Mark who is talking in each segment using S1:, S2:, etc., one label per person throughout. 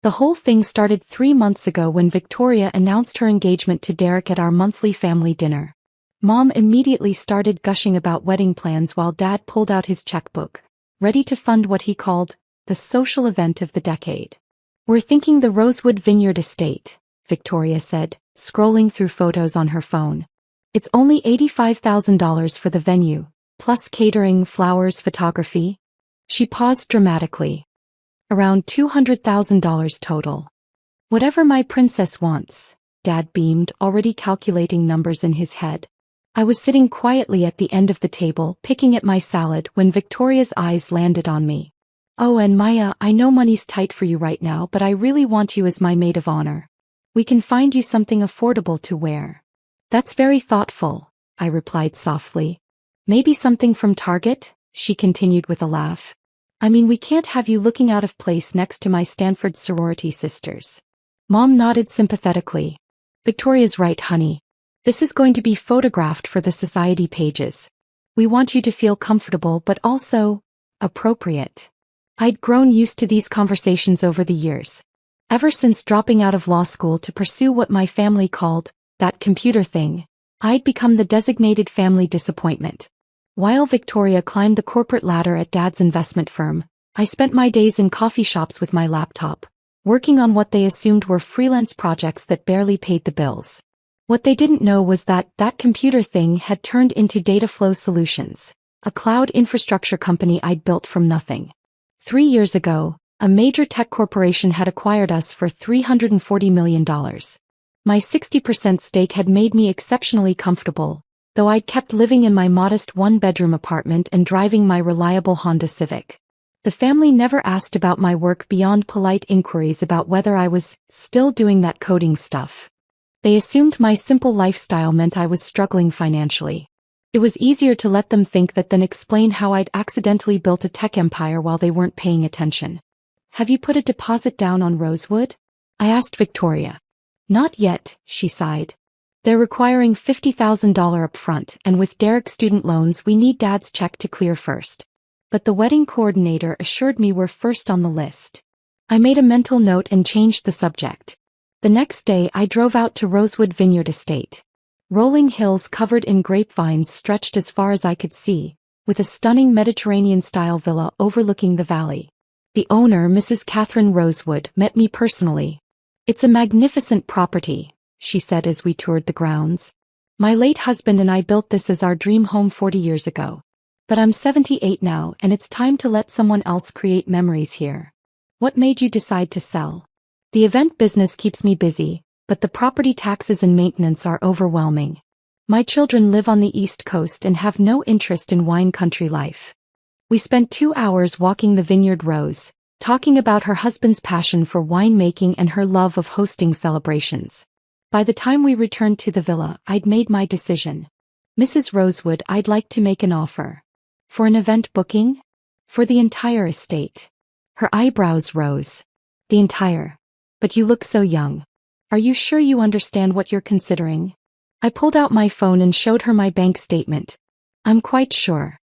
S1: The whole thing started 3 months ago when Victoria announced her engagement to Derek at our monthly family dinner. Mom immediately started gushing about wedding plans while Dad pulled out his checkbook, ready to fund what he called the social event of the decade. "We're thinking the Rosewood Vineyard estate," Victoria said, scrolling through photos on her phone. "It's only $85,000 for the venue, plus catering, flowers, photography." She paused dramatically. "Around $200,000 total. Whatever my princess wants," Dad beamed, already calculating numbers in his head. I was sitting quietly at the end of the table, picking at my salad when Victoria's eyes landed on me. "Oh, and Maya, I know money's tight for you right now, but I really want you as my maid of honor. We can find you something affordable to wear." "That's very thoughtful," I replied softly. "Maybe something from Target?" she continued with a laugh. "I mean, we can't have you looking out of place next to my Stanford sorority sisters." Mom nodded sympathetically. "Victoria's right, honey. This is going to be photographed for the society pages. We want you to feel comfortable but also appropriate." I'd grown used to these conversations over the years. Ever since dropping out of law school to pursue what my family called that computer thing, I'd become the designated family disappointment. While Victoria climbed the corporate ladder at Dad's investment firm, I spent my days in coffee shops with my laptop, working on what they assumed were freelance projects that barely paid the bills. What they didn't know was that computer thing had turned into Data Flow Solutions, a cloud infrastructure company I'd built from nothing. 3 years ago, a major tech corporation had acquired us for $340 million. My 60% stake had made me exceptionally comfortable, though I'd kept living in my modest one-bedroom apartment and driving my reliable Honda Civic. The family never asked about my work beyond polite inquiries about whether I was still doing that coding stuff. They assumed my simple lifestyle meant I was struggling financially. It was easier to let them think that than explain how I'd accidentally built a tech empire while they weren't paying attention. "Have you put a deposit down on Rosewood?" I asked Victoria. "Not yet," she sighed. "They're requiring $50,000 upfront, and with Derek's student loans we need Dad's check to clear first. But the wedding coordinator assured me we're first on the list." I made a mental note and changed the subject. The next day I drove out to Rosewood Vineyard Estate. Rolling hills covered in grapevines stretched as far as I could see, with a stunning Mediterranean-style villa overlooking the valley. The owner, Mrs. Catherine Rosewood, met me personally. "It's a magnificent property," she said as we toured the grounds. "My late husband and I built this as our dream home 40 years ago. But I'm 78 now and it's time to let someone else create memories here." "What made you decide to sell?" "The event business keeps me busy, but the property taxes and maintenance are overwhelming. My children live on the East Coast and have no interest in wine country life." We spent 2 hours walking the vineyard rows, talking about her husband's passion for winemaking and her love of hosting celebrations. By the time we returned to the villa, I'd made my decision. "Mrs. Rosewood, I'd like to make an offer." "For an event booking?" "For the entire estate." Her eyebrows rose. "The entire? But you look so young. Are you sure you understand what you're considering?" I pulled out my phone and showed her my bank statement. "I'm quite sure."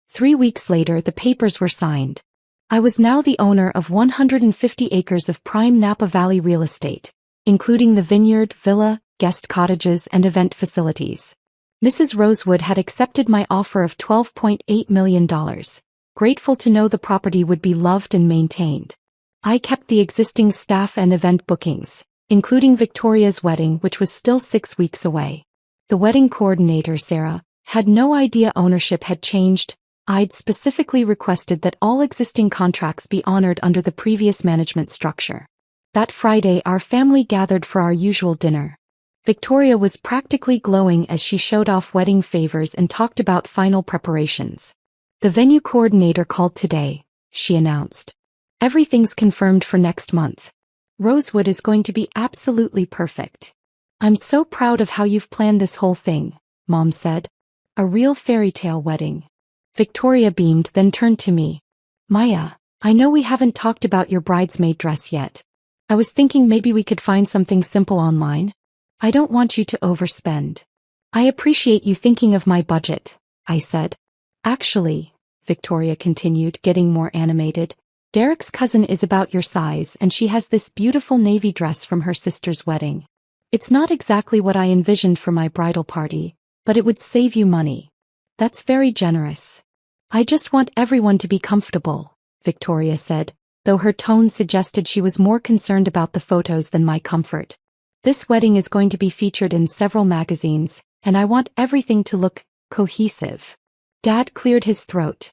S1: 3 weeks later the papers were signed. I was now the owner of 150 acres of prime Napa Valley real estate, including the vineyard, villa, guest cottages, and event facilities. Mrs. Rosewood had accepted my offer of $12.8 million, grateful to know the property would be loved and maintained. I kept the existing staff and event bookings, including Victoria's wedding, which was still 6 weeks away. The wedding coordinator, Sarah, had no idea ownership had changed. I'd specifically requested that all existing contracts be honored under the previous management structure. That Friday our family gathered for our usual dinner. Victoria was practically glowing as she showed off wedding favors and talked about final preparations. "The venue coordinator called today," she announced. "Everything's confirmed for next month. Rosewood is going to be absolutely perfect." "I'm so proud of how you've planned this whole thing," Mom said. "A real fairy tale wedding." Victoria beamed, then turned to me. "Maya, I know we haven't talked about your bridesmaid dress yet. I was thinking maybe we could find something simple online. I don't want you to overspend." "I appreciate you thinking of my budget," I said. "Actually," Victoria continued, getting more animated, Derek's cousin is about your size and she has this beautiful navy dress from her sister's wedding. It's not exactly what I envisioned for my bridal party, but it would save you money. That's very generous. I just want everyone to be comfortable, Victoria said, though her tone suggested she was more concerned about the photos than my comfort. This wedding is going to be featured in several magazines, and I want everything to look cohesive. Dad cleared his throat.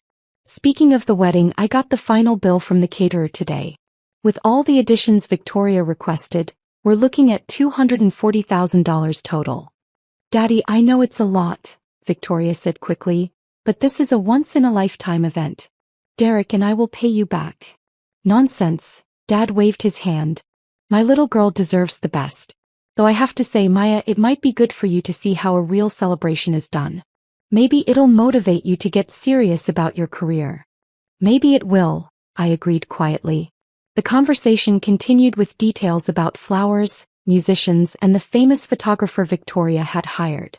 S1: Speaking of the wedding, I got the final bill from the caterer today. With all the additions Victoria requested, we're looking at $240,000 total. Daddy, I know it's a lot, Victoria said quickly, but this is a once-in-a-lifetime event. Derek and I will pay you back. Nonsense, Dad waved his hand. My little girl deserves the best. Though I have to say, Maya, it might be good for you to see how a real celebration is done. Maybe it'll motivate you to get serious about your career. Maybe it will, I agreed quietly. The conversation continued with details about flowers, musicians, and the famous photographer Victoria had hired.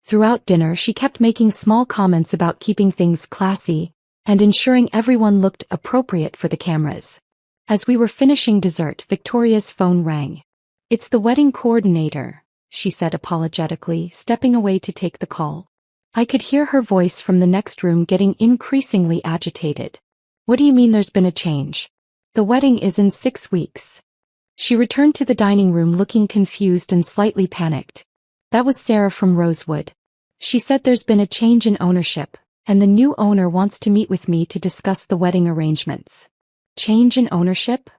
S1: Throughout dinner, she kept making small comments about keeping things classy and ensuring everyone looked appropriate for the cameras. As we were finishing dessert, Victoria's phone rang. It's the wedding coordinator, she said apologetically, stepping away to take the call. I could hear her voice from the next room getting increasingly agitated. What do you mean there's been a change? The wedding is in 6 weeks. She returned to the dining room looking confused and slightly panicked. That was Sarah from Rosewood. She said there's been a change in ownership, and the new owner wants to meet with me to discuss the wedding arrangements. Change in ownership?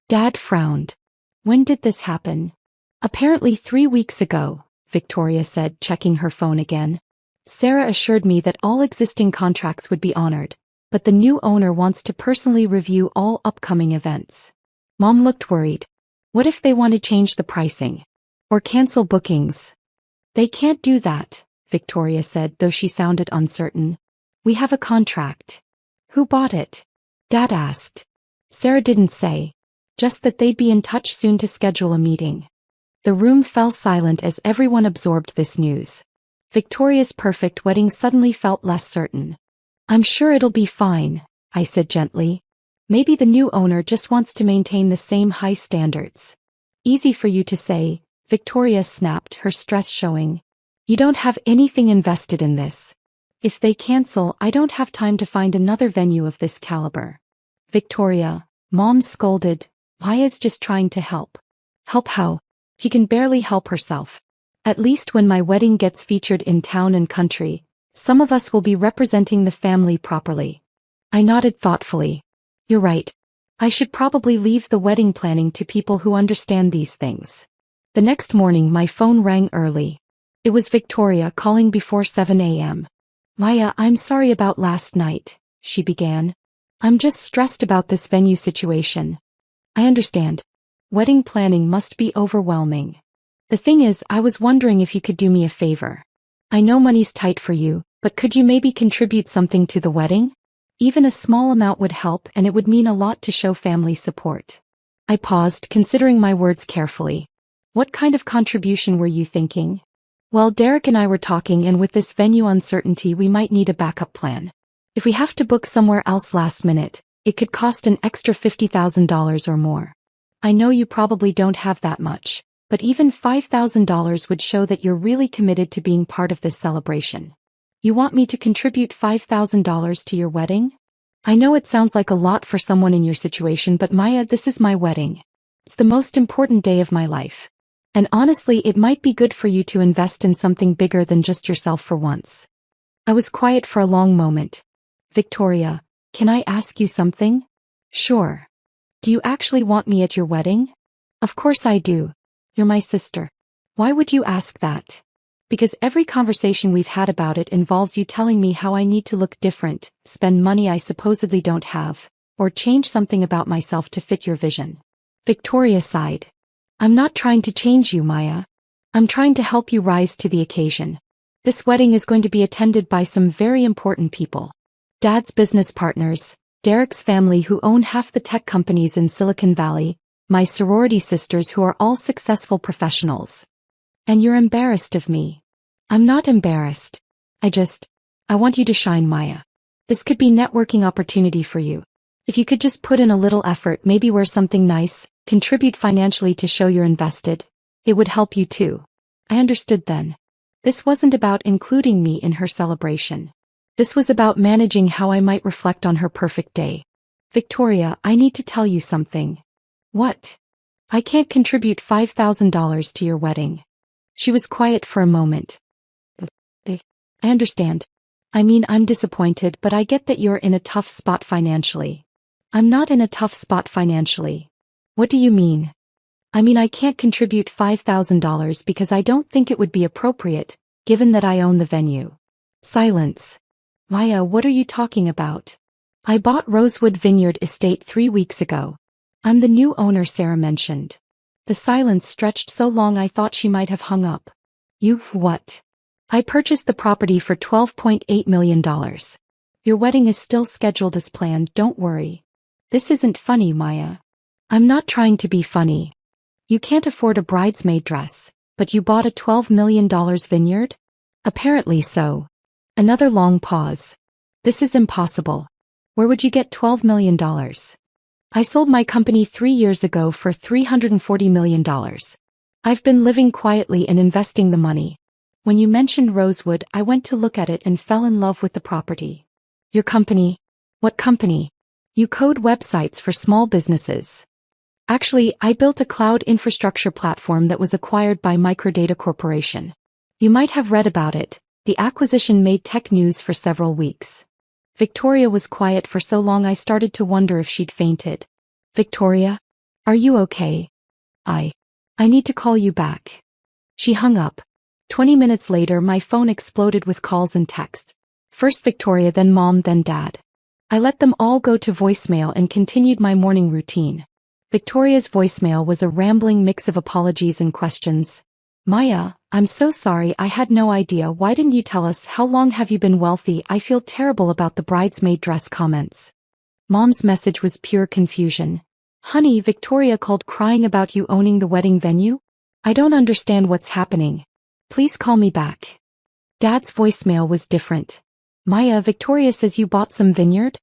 S1: Dad frowned. When did this happen? Apparently 3 weeks ago, Victoria said, checking her phone again. Sarah assured me that all existing contracts would be honored, but the new owner wants to personally review all upcoming events. Mom looked worried. What if they want to change the pricing? Or cancel bookings? They can't do that, Victoria said, though she sounded uncertain. We have a contract. Who bought it? Dad asked. Sarah didn't say. Just that they'd be in touch soon to schedule a meeting. The room fell silent as everyone absorbed this news. Victoria's perfect wedding suddenly felt less certain. I'm sure it'll be fine, I said gently. Maybe the new owner just wants to maintain the same high standards. Easy for you to say, Victoria snapped, her stress showing. You don't have anything invested in this. If they cancel, I don't have time to find another venue of this caliber. Victoria, Mom scolded, Maya's just trying to help. Help how? She can barely help herself. At least when my wedding gets featured in Town and Country, some of us will be representing the family properly. I nodded thoughtfully. You're right. I should probably leave the wedding planning to people who understand these things. The next morning my phone rang early. It was Victoria calling before 7 a.m. Maya, I'm sorry about last night, she began. I'm just stressed about this venue situation. I understand. Wedding planning must be overwhelming. The thing is, I was wondering if you could do me a favor. I know money's tight for you, but could you maybe contribute something to the wedding? Even a small amount would help, and it would mean a lot to show family support. I paused, considering my words carefully. What kind of contribution were you thinking? Well, Derek and I were talking, and with this venue uncertainty we might need a backup plan. If we have to book somewhere else last minute, it could cost an extra $50,000 or more. I know you probably don't have that much, but even $5,000 would show that you're really committed to being part of this celebration. You want me to contribute $5,000 to your wedding? I know it sounds like a lot for someone in your situation, but Maya, this is my wedding. It's the most important day of my life. And honestly, it might be good for you to invest in something bigger than just yourself for once. I was quiet for a long moment. Victoria, can I ask you something? Sure. Do you actually want me at your wedding? Of course I do. You're my sister. Why would you ask that? Because every conversation we've had about it involves you telling me how I need to look different, spend money I supposedly don't have, or change something about myself to fit your vision. Victoria sighed. I'm not trying to change you, Maya. I'm trying to help you rise to the occasion. This wedding is going to be attended by some very important people. Dad's business partners, Derek's family who own half the tech companies in Silicon Valley, my sorority sisters who are all successful professionals. And you're embarrassed of me. I'm not embarrassed. I want you to shine, Maya. This could be networking opportunity for you. If you could just put in a little effort, maybe wear something nice, contribute financially to show you're invested, it would help you too. I understood then. This wasn't about including me in her celebration. This was about managing how I might reflect on her perfect day. Victoria, I need to tell you something. What? I can't contribute $5,000 to your wedding. She was quiet for a moment. I understand. I mean, I'm disappointed, but I get that you're in a tough spot financially. I'm not in a tough spot financially. What do you mean? I mean, I can't contribute $5,000 because I don't think it would be appropriate, given that I own the venue. Silence. Maya, what are you talking about? I bought Rosewood Vineyard Estate 3 weeks ago. I'm the new owner, Sarah mentioned. The silence stretched so long I thought she might have hung up. You, what? I purchased the property for $12.8 million. Your wedding is still scheduled as planned, don't worry. This isn't funny, Maya. I'm not trying to be funny. You can't afford a bridesmaid dress, but you bought a $12 million vineyard? Apparently so. Another long pause. This is impossible. Where would you get $12 million? I sold my company 3 years ago for $340 million. I've been living quietly and investing the money. When you mentioned Rosewood, I went to look at it and fell in love with the property. Your company? What company? You code websites for small businesses. Actually, I built a cloud infrastructure platform that was acquired by Microdata Corporation. You might have read about it. The acquisition made tech news for several weeks. Victoria was quiet for so long I started to wonder if she'd fainted. Victoria? Are you okay? I need to call you back. She hung up. 20 minutes later, my phone exploded with calls and texts. First Victoria, then Mom, then Dad. I let them all go to voicemail and continued my morning routine. Victoria's voicemail was a rambling mix of apologies and questions. Maya, I'm so sorry, I had no idea. Why didn't you tell us? How long have you been wealthy? I feel terrible about the bridesmaid dress comments. Mom's message was pure confusion. Honey, Victoria called crying about you owning the wedding venue? I don't understand what's happening. Please call me back. Dad's voicemail was different. Maya, Victoria says you bought some vineyard?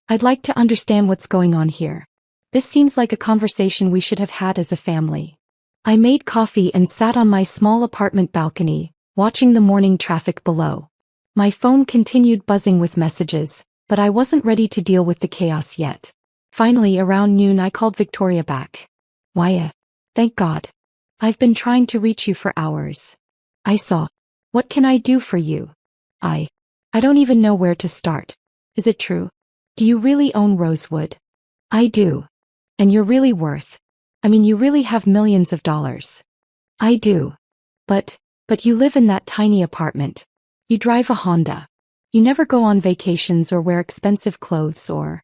S1: I'd like to understand what's going on here. This seems like a conversation we should have had as a family. I made coffee and sat on my small apartment balcony, watching the morning traffic below. My phone continued buzzing with messages, but I wasn't ready to deal with the chaos yet. Finally, around noon, I called Victoria back. Maya. Thank God. I've been trying to reach you for hours. I saw. What can I do for you? I don't even know where to start. Is it true? Do you really own Rosewood? I do. And you're really you really have millions of dollars. I do. But you live in that tiny apartment. You drive a Honda. You never go on vacations or wear expensive clothes or...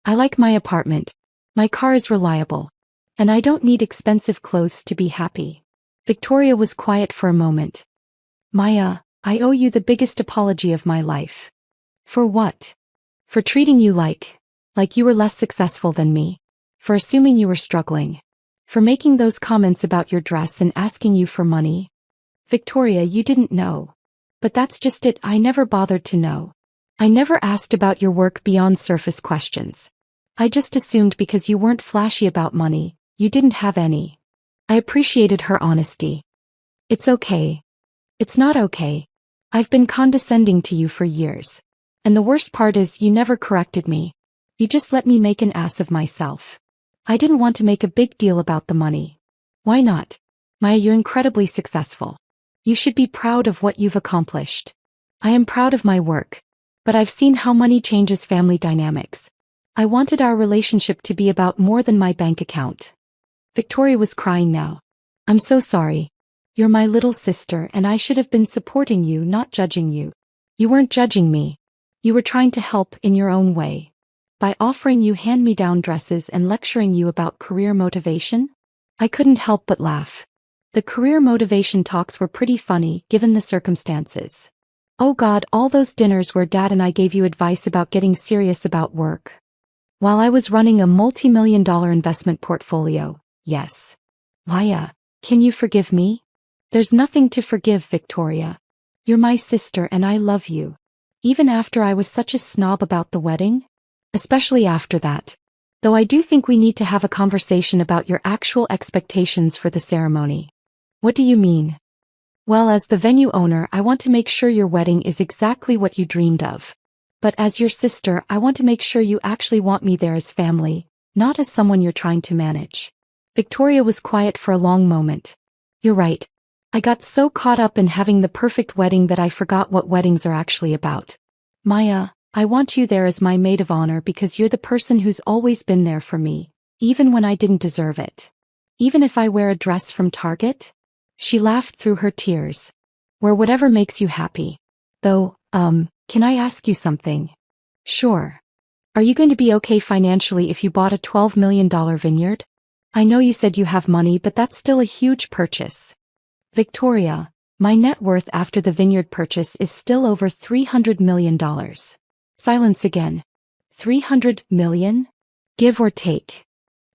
S1: I like my apartment. My car is reliable. And I don't need expensive clothes to be happy. Victoria was quiet for a moment. Maya, I owe you the biggest apology of my life. For what? For treating you like you were less successful than me. For assuming you were struggling. For making those comments about your dress and asking you for money. Victoria, you didn't know. But that's just it, I never bothered to know. I never asked about your work beyond surface questions. I just assumed because you weren't flashy about money, you didn't have any. I appreciated her honesty. It's okay. It's not okay. I've been condescending to you for years. And the worst part is you never corrected me. You just let me make an ass of myself. I didn't want to make a big deal about the money. Why not? Maya, you're incredibly successful. You should be proud of what you've accomplished. I am proud of my work. But I've seen how money changes family dynamics. I wanted our relationship to be about more than my bank account. Victoria was crying now. I'm so sorry. You're my little sister and I should have been supporting you, not judging you. You weren't judging me. You were trying to help in your own way. By offering you hand-me-down dresses and lecturing you about career motivation? I couldn't help but laugh. The career motivation talks were pretty funny, given the circumstances. Oh God, all those dinners where Dad and I gave you advice about getting serious about work. While I was running a multi-million-dollar investment portfolio, yes. Maya, can you forgive me? There's nothing to forgive, Victoria. You're my sister and I love you. Even after I was such a snob about the wedding? Especially after that. Though I do think we need to have a conversation about your actual expectations for the ceremony. What do you mean? Well, as the venue owner, I want to make sure your wedding is exactly what you dreamed of. But as your sister, I want to make sure you actually want me there as family, not as someone you're trying to manage. Victoria was quiet for a long moment. You're right. I got so caught up in having the perfect wedding that I forgot what weddings are actually about. Maya, I want you there as my maid of honor because you're the person who's always been there for me, even when I didn't deserve it. Even if I wear a dress from Target? She laughed through her tears. Wear whatever makes you happy. Though, can I ask you something? Sure. Are you going to be okay financially if you bought a $12 million vineyard? I know you said you have money, but that's still a huge purchase. Victoria, my net worth after the vineyard purchase is still over $300 million. Silence again. 300 million? Give or take.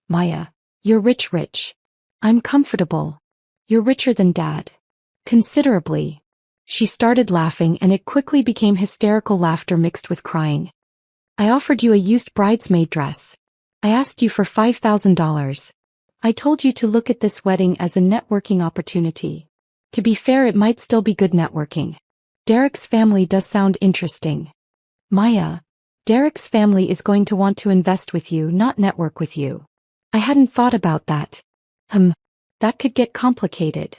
S1: Maya, you're rich. I'm comfortable. You're richer than Dad. Considerably. She started laughing and it quickly became hysterical laughter mixed with crying. I offered you a used bridesmaid dress. I asked you for $5,000. I told you to look at this wedding as a networking opportunity. To be fair, it might still be good networking. Derek's family does sound interesting. Maya, Derek's family is going to want to invest with you, not network with you. I hadn't thought about that. That could get complicated.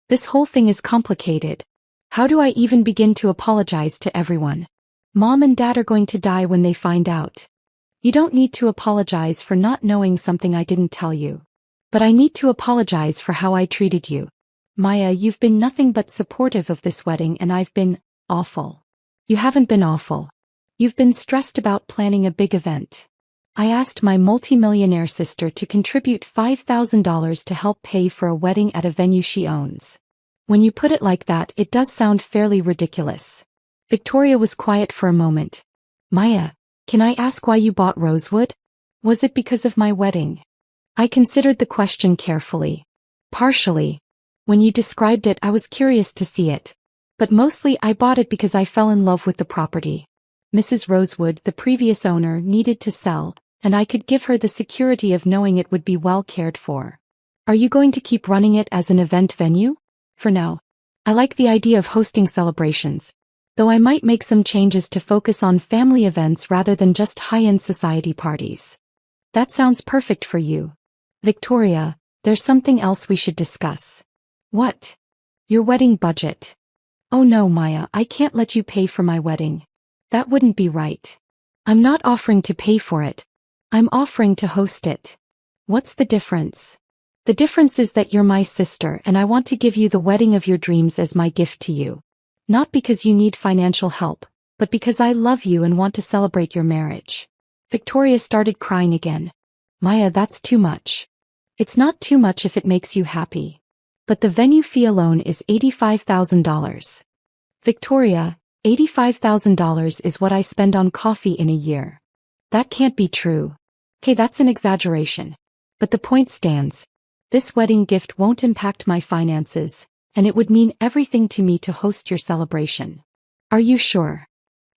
S1: This whole thing is complicated. How do I even begin to apologize to everyone? Mom and Dad are going to die when they find out. You don't need to apologize for not knowing something I didn't tell you. But I need to apologize for how I treated you. Maya, you've been nothing but supportive of this wedding and I've been awful. You haven't been awful. You've been stressed about planning a big event. I asked my multimillionaire sister to contribute $5,000 to help pay for a wedding at a venue she owns. When you put it like that, it does sound fairly ridiculous. Victoria was quiet for a moment. Maya, can I ask why you bought rosewood? Was it because of my wedding? I considered the question carefully. Partially. When you described it, I was curious to see it. But mostly I bought it because I fell in love with the property. Mrs. Rosewood, the previous owner, needed to sell, and I could give her the security of knowing it would be well cared for. Are you going to keep running it as an event venue? For now. I like the idea of hosting celebrations, though I might make some changes to focus on family events rather than just high-end society parties. That sounds perfect for you. Victoria, there's something else we should discuss. What? Your wedding budget. Oh no, Maya, I can't let you pay for my wedding. That wouldn't be right. I'm not offering to pay for it. I'm offering to host it. What's the difference? The difference is that you're my sister and I want to give you the wedding of your dreams as my gift to you. Not because you need financial help, but because I love you and want to celebrate your marriage. Victoria started crying again. Maya, that's too much. It's not too much if it makes you happy. But the venue fee alone is $85,000. Victoria, $85,000 is what I spend on coffee in a year. That can't be true. Okay, that's an exaggeration. But the point stands. This wedding gift won't impact my finances, and it would mean everything to me to host your celebration. Are you sure?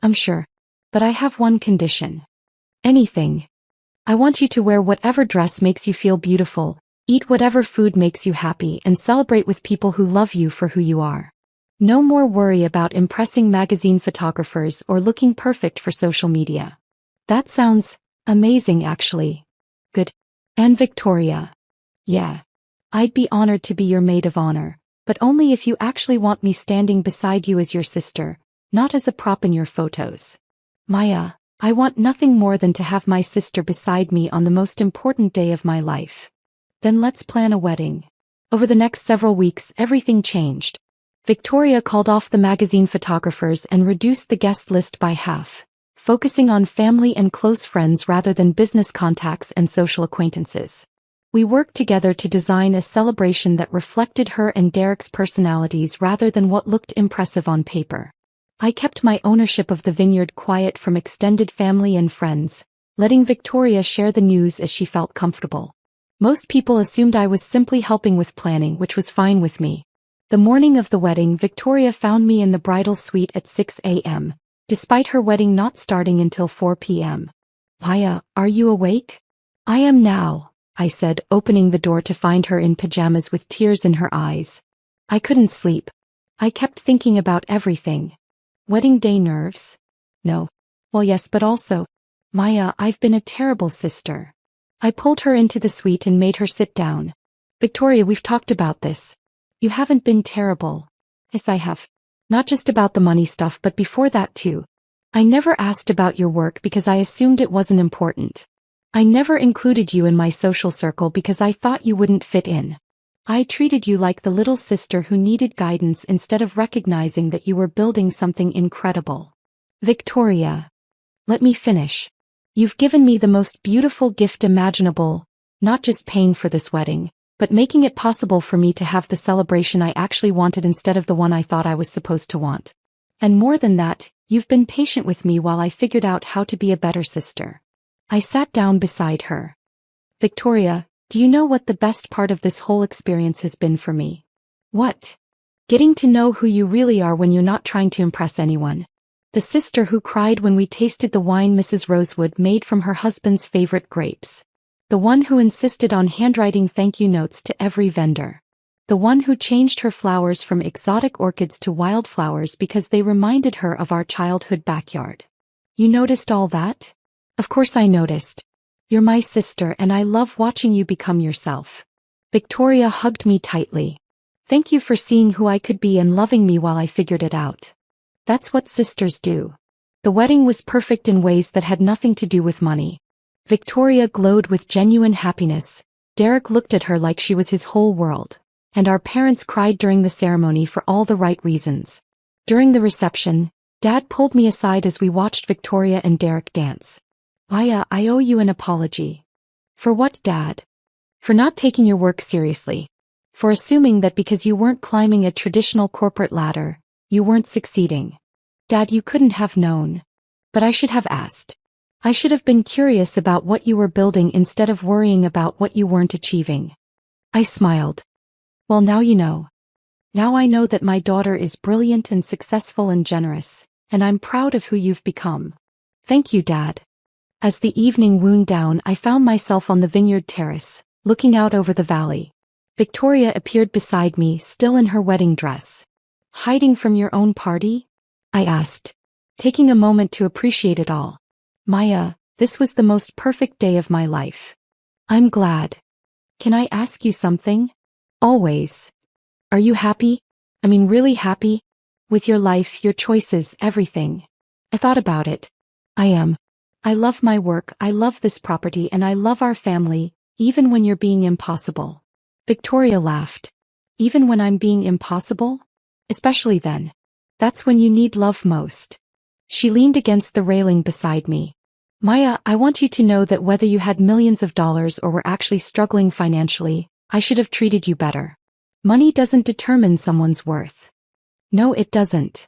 S1: I'm sure. But I have one condition. Anything. I want you to wear whatever dress makes you feel beautiful, eat whatever food makes you happy, and celebrate with people who love you for who you are. No more worry about impressing magazine photographers or looking perfect for social media. That sounds amazing, actually. Good. And Victoria. Yeah. I'd be honored to be your maid of honor, but only if you actually want me standing beside you as your sister, not as a prop in your photos. Maya, I want nothing more than to have my sister beside me on the most important day of my life. Then let's plan a wedding. Over the next several weeks, everything changed. Victoria called off the magazine photographers and reduced the guest list by half, focusing on family and close friends rather than business contacts and social acquaintances. We worked together to design a celebration that reflected her and Derek's personalities rather than what looked impressive on paper. I kept my ownership of the vineyard quiet from extended family and friends, letting Victoria share the news as she felt comfortable. Most people assumed I was simply helping with planning, which was fine with me. The morning of the wedding, Victoria found me in the bridal suite at 6 a.m., despite her wedding not starting until 4 p.m. Maya, are you awake? I am now, I said, opening the door to find her in pajamas with tears in her eyes. I couldn't sleep. I kept thinking about everything. Wedding day nerves? No. Well, yes, but also, Maya, I've been a terrible sister. I pulled her into the suite and made her sit down. Victoria, we've talked about this. You haven't been terrible. Yes, I have. Not just about the money stuff, but before that too. I never asked about your work because I assumed it wasn't important. I never included you in my social circle because I thought you wouldn't fit in. I treated you like the little sister who needed guidance instead of recognizing that you were building something incredible. Victoria. Let me finish. You've given me the most beautiful gift imaginable, not just paying for this wedding, but making it possible for me to have the celebration I actually wanted instead of the one I thought I was supposed to want. And more than that, you've been patient with me while I figured out how to be a better sister. I sat down beside her. Victoria, do you know what the best part of this whole experience has been for me? What? Getting to know who you really are when you're not trying to impress anyone. The sister who cried when we tasted the wine Mrs. Rosewood made from her husband's favorite grapes. The one who insisted on handwriting thank you notes to every vendor. The one who changed her flowers from exotic orchids to wildflowers because they reminded her of our childhood backyard. You noticed all that? Of course I noticed. You're my sister and I love watching you become yourself. Victoria hugged me tightly. Thank you for seeing who I could be and loving me while I figured it out. That's what sisters do. The wedding was perfect in ways that had nothing to do with money. Victoria glowed with genuine happiness. Derek looked at her like she was his whole world. And our parents cried during the ceremony for all the right reasons. During the reception, Dad pulled me aside as we watched Victoria and Derek dance. Maya, I owe you an apology. For what, Dad? For not taking your work seriously. For assuming that because you weren't climbing a traditional corporate ladder, you weren't succeeding. Dad, you couldn't have known. But I should have asked. I should have been curious about what you were building instead of worrying about what you weren't achieving. I smiled. Well, now you know. Now I know that my daughter is brilliant and successful and generous, and I'm proud of who you've become. Thank you, Dad. As the evening wound down, I found myself on the vineyard terrace, looking out over the valley. Victoria appeared beside me, still in her wedding dress. Hiding from your own party? I asked, taking a moment to appreciate it all. Maya, this was the most perfect day of my life. I'm glad. Can I ask you something? Always. Are you happy? I mean, really happy? With your life, your choices, everything. I thought about it. I am. I love my work, I love this property, and I love our family, even when you're being impossible. Victoria laughed. Even when I'm being impossible? Especially then. That's when you need love most. She leaned against the railing beside me. Maya, I want you to know that whether you had millions of dollars or were actually struggling financially, I should have treated you better. Money doesn't determine someone's worth. No, it doesn't.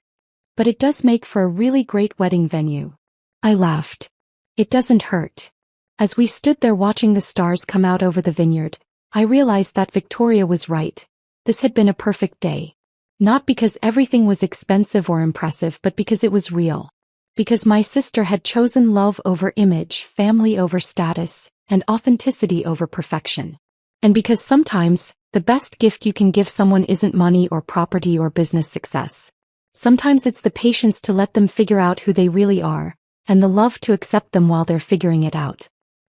S1: But it does make for a really great wedding venue. I laughed. It doesn't hurt. As we stood there watching the stars come out over the vineyard, I realized that Victoria was right. This had been a perfect day. Not because everything was expensive or impressive, but because it was real. Because my sister had chosen love over image, family over status, and authenticity over perfection. And because sometimes, the best gift you can give someone isn't money or property or business success. Sometimes it's the patience to let them figure out who they really are, and the love to accept them while they're figuring it out.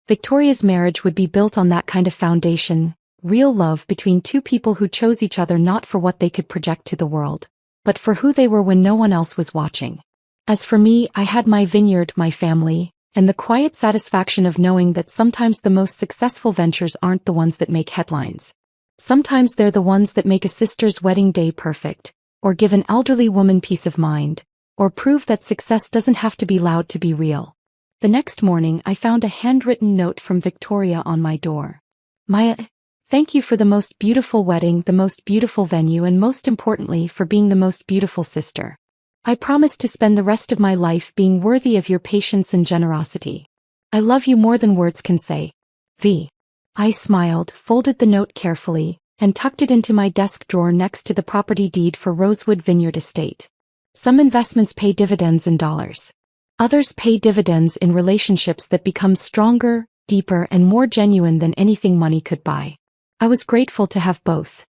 S1: Victoria's marriage would be built on that kind of foundation, real love between two people who chose each other not for what they could project to the world, but for who they were when no one else was watching. As for me, I had my vineyard, my family, and the quiet satisfaction of knowing that sometimes the most successful ventures aren't the ones that make headlines. Sometimes they're the ones that make a sister's wedding day perfect, or give an elderly woman peace of mind, or prove that success doesn't have to be loud to be real. The next morning I found a handwritten note from Victoria on my door. Maya, thank you for the most beautiful wedding, the most beautiful venue, and most importantly for being the most beautiful sister. I promise to spend the rest of my life being worthy of your patience and generosity. I love you more than words can say. V. I smiled, folded the note carefully, and tucked it into my desk drawer next to the property deed for Rosewood Vineyard Estate. Some investments pay dividends in dollars. Others pay dividends in relationships that become stronger, deeper and more genuine than anything money could buy. I was grateful to have both.